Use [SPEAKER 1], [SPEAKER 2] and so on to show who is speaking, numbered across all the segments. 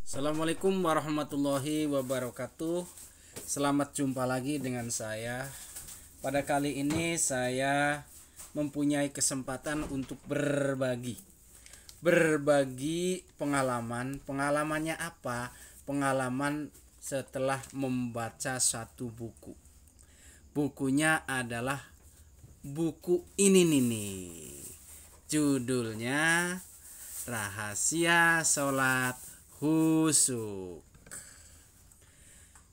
[SPEAKER 1] Assalamualaikum warahmatullahi wabarakatuh. Selamat jumpa lagi dengan saya. Pada kali ini saya mempunyai kesempatan untuk berbagi pengalaman. Pengalamannya apa? Pengalaman setelah membaca satu buku. Bukunya adalah buku ini nih. Judulnya Rahasia Sholat Khusyuk.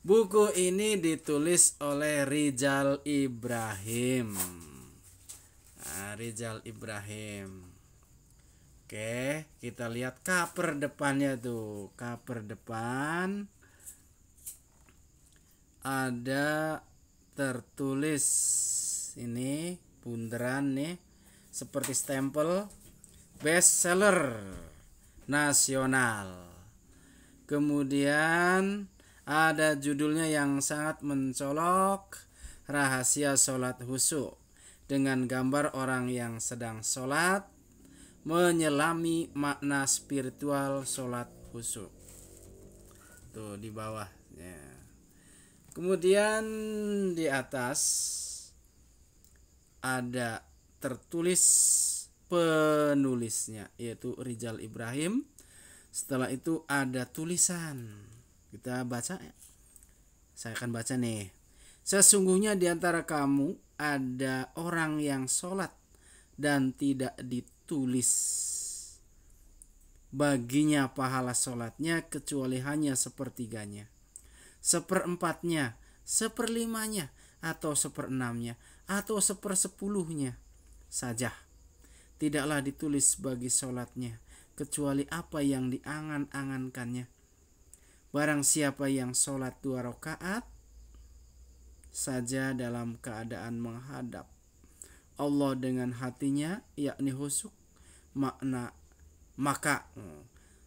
[SPEAKER 1] Buku ini ditulis oleh Rizal Ibrahim. Rizal Ibrahim. Oke, kita lihat cover depannya tuh. Cover depan ada tertulis ini bundaran nih, seperti stempel bestseller nasional. Kemudian ada judulnya yang sangat mencolok, Rahasia Sholat Khusyuk, dengan gambar orang yang sedang sholat menyelami makna spiritual sholat khusyuk. Tuh di bawahnya. Kemudian di atas ada tertulis penulisnya, yaitu Rizal Ibrahim. Setelah itu ada tulisan. Kita baca ya. Saya akan baca nih. Sesungguhnya di antara kamu ada orang yang sholat dan tidak ditulis baginya pahala sholatnya kecuali hanya sepertiganya, seperempatnya, seperlimanya, atau seperenamnya, atau sepersepuluhnya saja. Tidaklah ditulis bagi sholatnya kecuali apa yang diangan-angankannya. Barang siapa yang sholat 2 rakaat saja dalam keadaan menghadap Allah dengan hatinya, yakni khusyuk, maka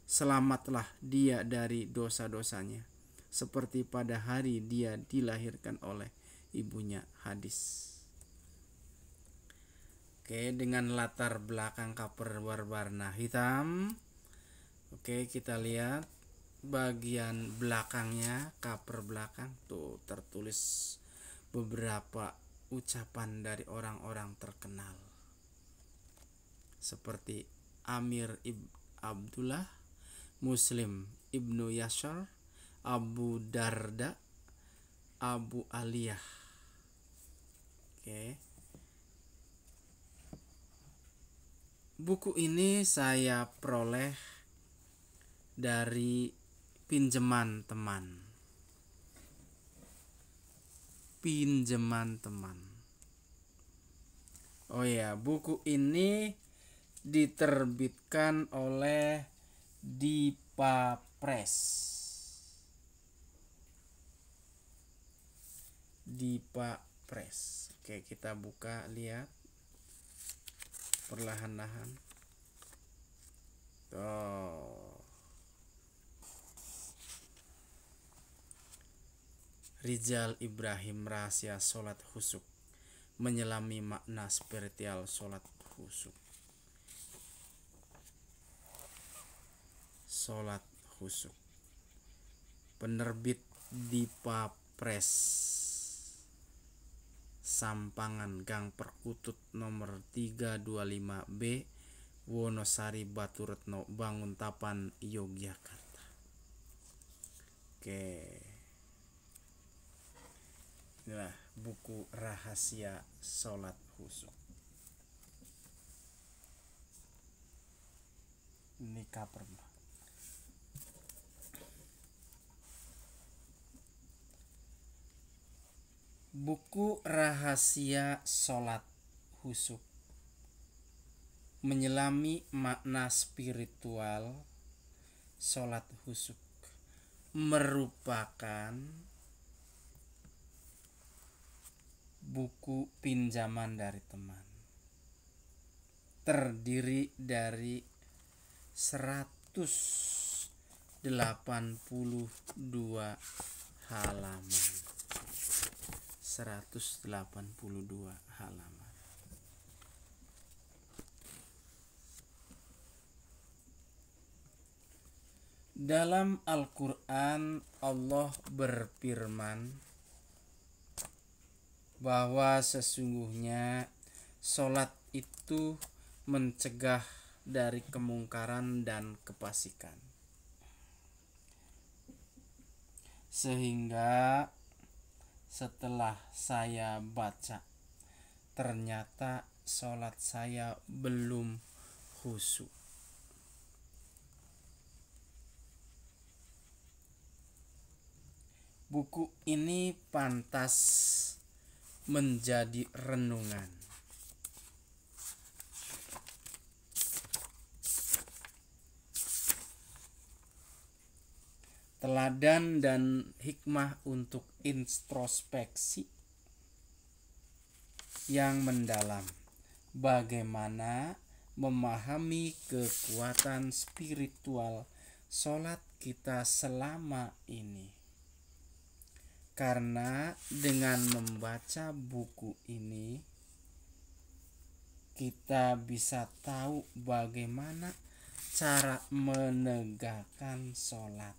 [SPEAKER 1] selamatlah dia dari dosa-dosanya, seperti pada hari dia dilahirkan oleh ibunya. Hadis. Oke, dengan latar belakang cover berwarna hitam. Oke, kita lihat bagian belakangnya, cover belakang tuh tertulis beberapa ucapan dari orang-orang terkenal seperti Amir ibn Abdullah, Muslim ibnu Yashar, Abu Darda, Abu Aliyah. Oke. Buku ini saya peroleh dari pinjaman teman. Oh ya, buku ini diterbitkan oleh Dipa Press. Oke, kita buka, lihat perlahan-lahan. Rizal Ibrahim, Rahasia Sholat Khusyuk, menyelami makna spiritual sholat khusyuk. Sholat khusyuk. Penerbit Dipa Press, Sampangan Gang Perkutut nomor 325B, Wonosari, Baturetno, Banguntapan, Yogyakarta. Oke. Inilah buku Rahasia Sholat Khusyuk. Ini cover. Buku Rahasia Sholat Khusyuk, menyelami makna spiritual sholat khusyuk, merupakan buku pinjaman dari teman. Terdiri dari 182 halaman. 182 halaman. Dalam Al-Quran Allah berfirman bahwa sesungguhnya sholat itu mencegah dari kemungkaran dan kefasikan. Sehingga setelah saya baca, ternyata sholat saya belum khusyuk. Buku ini pantas menjadi renungan. Teladan dan hikmah untuk introspeksi yang mendalam. Bagaimana memahami kekuatan spiritual sholat kita selama ini. Karena dengan membaca buku ini kita bisa tahu bagaimana cara menegakkan sholat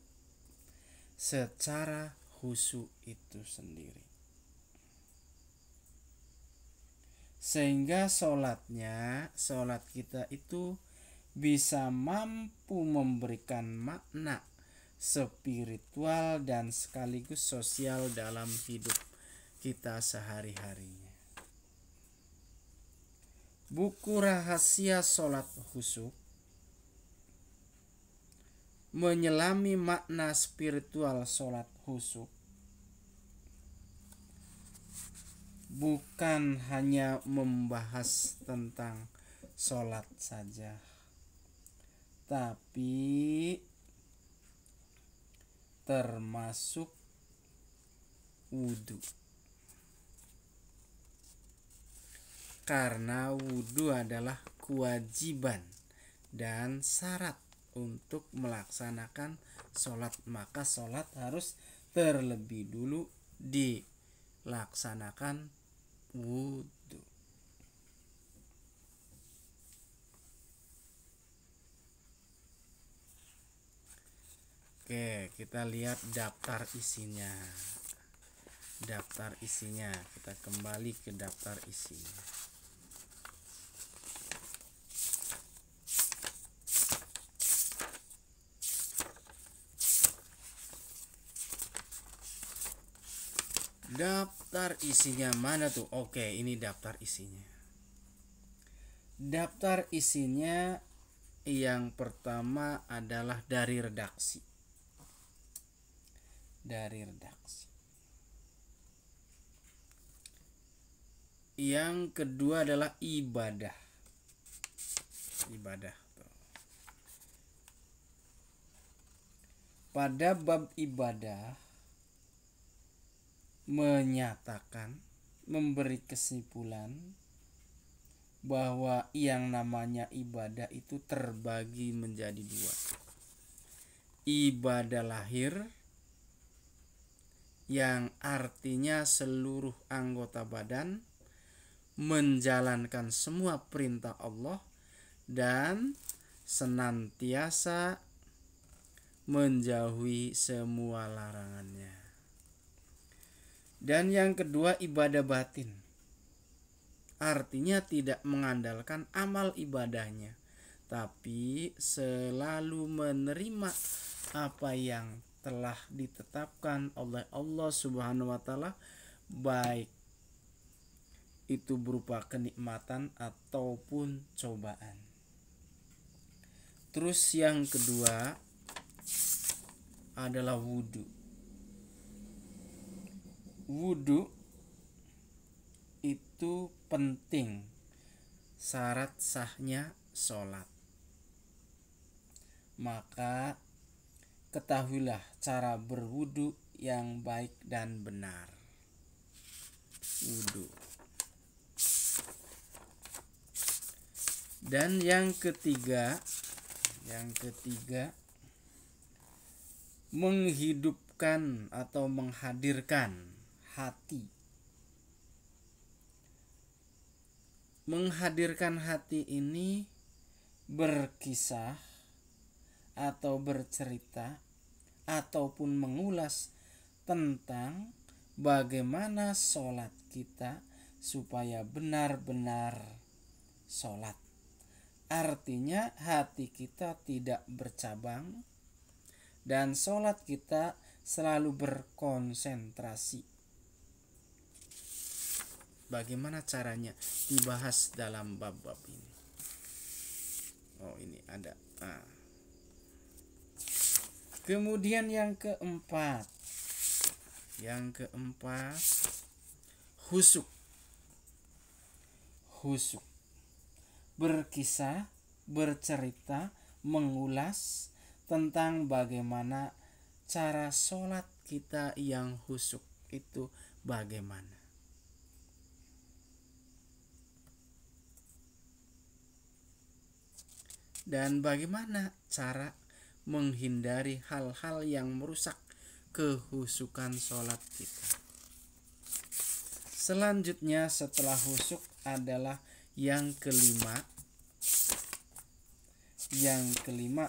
[SPEAKER 1] secara khusyuk itu sendiri. Sehingga sholat kita itu bisa mampu memberikan makna spiritual dan sekaligus sosial dalam hidup kita sehari-harinya. Buku Rahasia Sholat Khusyuk menyelami makna spiritual sholat khusyuk bukan hanya membahas tentang sholat saja, tapi termasuk wudhu. Karena wudhu adalah kewajiban dan syarat untuk melaksanakan sholat, maka sholat harus terlebih dulu dilaksanakan wudhu. Oke, kita lihat daftar isinya. Kita kembali ke daftar isinya. Daftar isinya mana tuh? Oke, ini daftar isinya. Daftar isinya yang pertama adalah dari redaksi. Yang kedua adalah ibadah. Pada bab ibadah memberi kesimpulan bahwa yang namanya ibadah itu terbagi menjadi dua. Ibadah lahir yang artinya seluruh anggota badan menjalankan semua perintah Allah dan senantiasa menjauhi semua larangannya. Dan yang kedua ibadah batin, artinya tidak mengandalkan amal ibadahnya, tapi selalu menerima apa yang telah ditetapkan oleh Allah Subhanahu wa taala, baik itu berupa kenikmatan ataupun cobaan. Terus yang kedua adalah wudhu. Wudhu itu penting, syarat sahnya sholat. Maka ketahuilah cara berwudhu yang baik dan benar. Wudhu. Dan yang ketiga menghidupkan atau menghadirkan hati. Menghadirkan hati ini berkisah atau bercerita ataupun mengulas tentang bagaimana sholat kita supaya benar-benar sholat. Artinya hati kita tidak bercabang dan sholat kita selalu berkonsentrasi. Bagaimana caranya dibahas dalam bab-bab ini. Oh, ini ada. Kemudian yang keempat, khusyuk. Berkisah, bercerita, mengulas tentang bagaimana cara sholat kita yang khusyuk itu bagaimana. Dan bagaimana cara menghindari hal-hal yang merusak kehusukan sholat kita. Selanjutnya setelah khusyuk adalah yang kelima,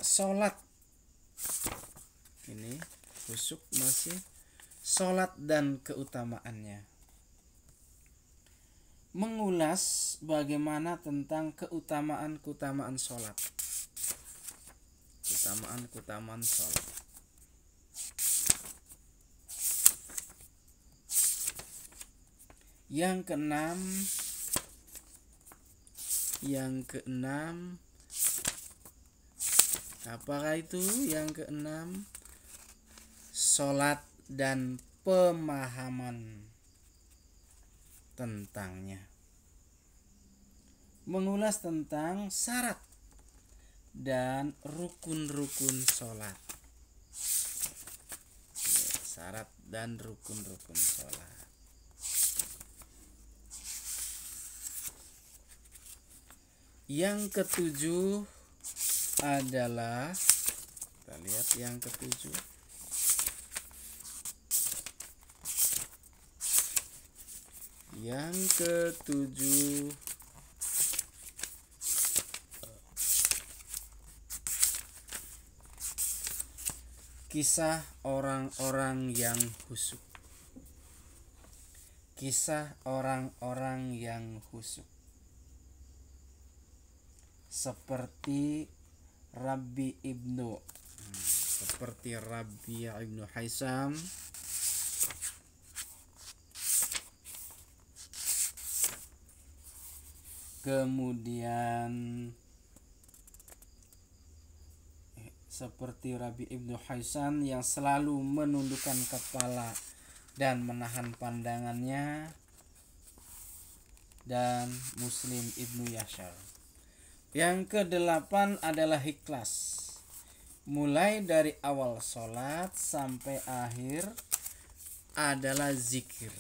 [SPEAKER 1] sholat. Ini khusyuk masih sholat dan keutamaannya. Mengulas bagaimana tentang keutamaan sholat. Keutamaan sholat. Yang keenam, apakah itu yang keenam? Sholat dan pemahaman tentangnya. Mengulas tentang syarat dan rukun-rukun sholat. Syarat dan rukun-rukun sholat. Yang ketujuh adalah, kita lihat yang ketujuh, kisah orang-orang yang khusyuk. Seperti Rabi ibnu Haisam, kemudian seperti Rabi ibnu Haisam yang selalu menundukkan kepala dan menahan pandangannya, dan Muslim ibnu Yashar. Yang kedelapan adalah ikhlas. Mulai dari awal sholat sampai akhir adalah zikir.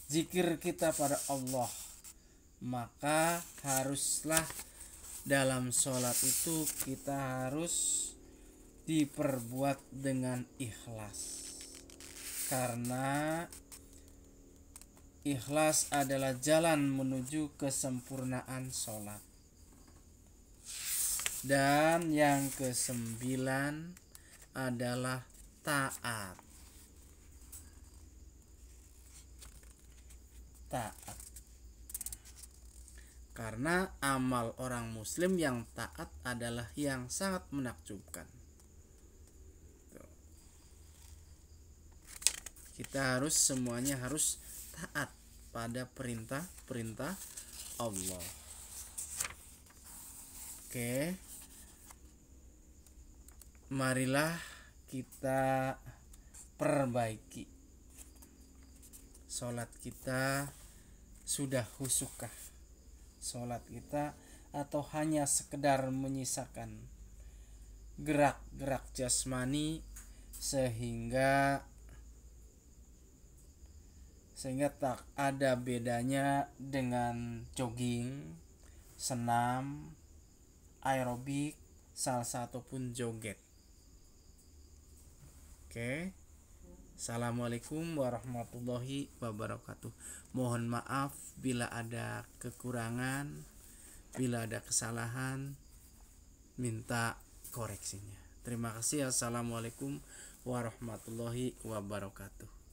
[SPEAKER 1] Zikir kita pada Allah. Maka haruslah dalam sholat itu kita harus diperbuat dengan ikhlas. Karena ikhlas adalah jalan menuju kesempurnaan sholat. Dan yang kesembilan adalah taat. Karena amal orang muslim yang taat adalah yang sangat menakjubkan. Kita semuanya harus taat pada perintah Allah. Oke. Marilah kita perbaiki sholat kita. Sudah khusyukkah sholat kita, atau hanya sekedar menyisakan gerak-gerak jasmani sehingga tak ada bedanya dengan jogging, senam, aerobik, salsa ataupun joget. Oke. Assalamualaikum warahmatullahi wabarakatuh. Mohon maaf bila ada kekurangan, bila ada kesalahan. minta koreksinya. Terima kasih. Assalamualaikum warahmatullahi wabarakatuh.